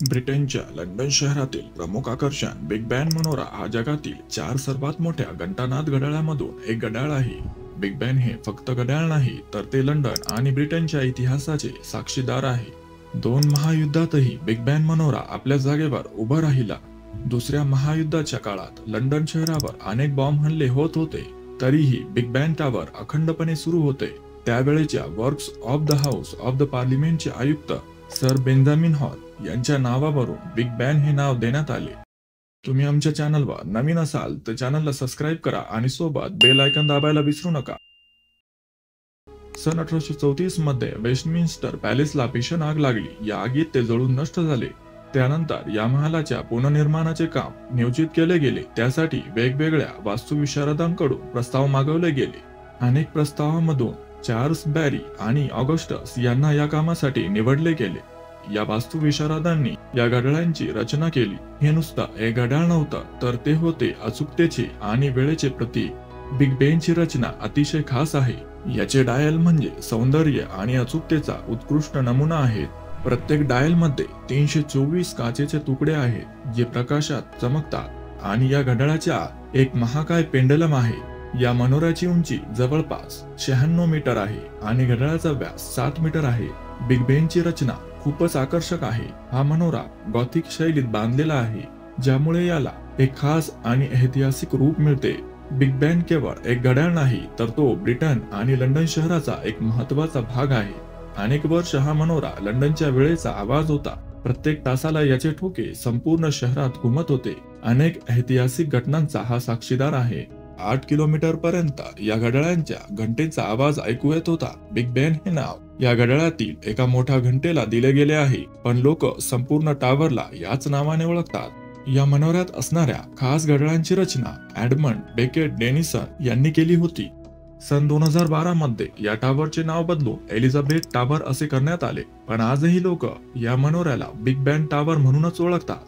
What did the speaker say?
ब्रिटनच्या लंडन शहरातील प्रमुख आकर्षण बिग बॅन मनोरा हा जगातील 4 सर्वात मोठ्या घंटानाद घड्याळांमधून एक घड्याळ आहे। बिग बॅन हे फक्त घड्याळ नाही तर ते लंडन आणि ब्रिटनच्या इतिहासाचे साक्षीदार आहे। 2 महायुद्धातही बिग बॅन मनोरा आपल्या जागेवर उभा राहिला। दुसऱ्या महायुद्धाच्या काळात लंडन शहरावर अनेक बॉम्ब हल्ले होत होते, तरीही बिग बॅन टॉवर अखंडपणे सुरू होते। त्यावेळेच्या works of the house of the पार्लिमेंटचे आयुक्त सर बेंजामिन हॉल यांच्या नावावरून बिग बॅन हे नाव देण्यात आले। तुम्ही आमच्या चॅनलवर नवीन असाल तर चॅनलला सबस्क्राइब करा आणि सोबत बेल आयकॉन दाबायला विसरू नका। सन 1834 मध्ये वेस्टमिन्स्टर पॅलेसला भीषण आग लागली। या आगीत ते जळून नष्ट झाले। त्यानंतर या महालाच्या पुनर्निर्माणाचे काम नियोजित केले गेले। त्यासाठी वेगवेगळ्या वास्तुविशारदांकडून प्रस्ताव मागवले गेले। अनेक प्रस्तावांमधून चार्ल्स बॅरी आणि ऑगस्टस यांना या कामासाठी निवडले गेले। या वास्तुविशारदांनी या घड्याळांची रचना केली। हे नुसतं एक घड्याळ नव्हतं, तर ते होते अचूकतेचे आणि वेळेचे प्रतीक। बिग बॅनची रचना अतिशय खास आहे। याचे डायल म्हणजे सौंदर्य आणि अचूकतेचा उत्कृष्ट नमुना आहेत। प्रत्येक डायल मध्ये 324 काचेचे तुकडे आहेत जे प्रकाशात चमकतात आणि या घड्याळाच्या आत एक महाकाय पेंडलम आहे। या मनोऱ्याची उंची जवळपास 96 मीटर आहे आणि घड्याळाचा व्यास 7 मीटर आहे। बिग बॅनची रचना खूपच आकर्षक आहे। हा मनोरा गॉथिक शैलीत बांधलेला आहे, ज्यामुळे याला एक खास आणि ऐतिहासिक रूप मिळते। बिग बॅन केवळ एक घड्याळ नाही, तर तो ब्रिटन आणि लंडन शहराचा एक महत्त्वाचा भाग आहे। अनेक वर्ष हा मनोरा लंडनच्या वेळेचा आवाज होता। प्रत्येक तासाला याचे ठोके संपूर्ण शहरात घुमत होते। अनेक ऐतिहासिक घटनांचा हा साक्षीदार आहे। 8 किलोमीटर पर्यंत या घड्याळांच्या घंटेचा आवाज ऐकू येत होता। बिग बॅन हे नाव या घड्याळातील एका मोठ्या घंटेला दिले गेले आहे, पण लोक संपूर्ण टॉवरला याच नावाने ओळखतात। या मनोऱ्यात असणाऱ्या खास घड्याळांची रचना एडमंड बेकेट डेनिसन यांनी केली होती। सन 2012 मध्ये या टॉवरचे नाव बदलून एलिझाबेथ टॉवर असे करण्यात आले, पण आजही लोक या मनोऱ्याला बिग बॅन टॉवर म्हणूनच ओळखतात।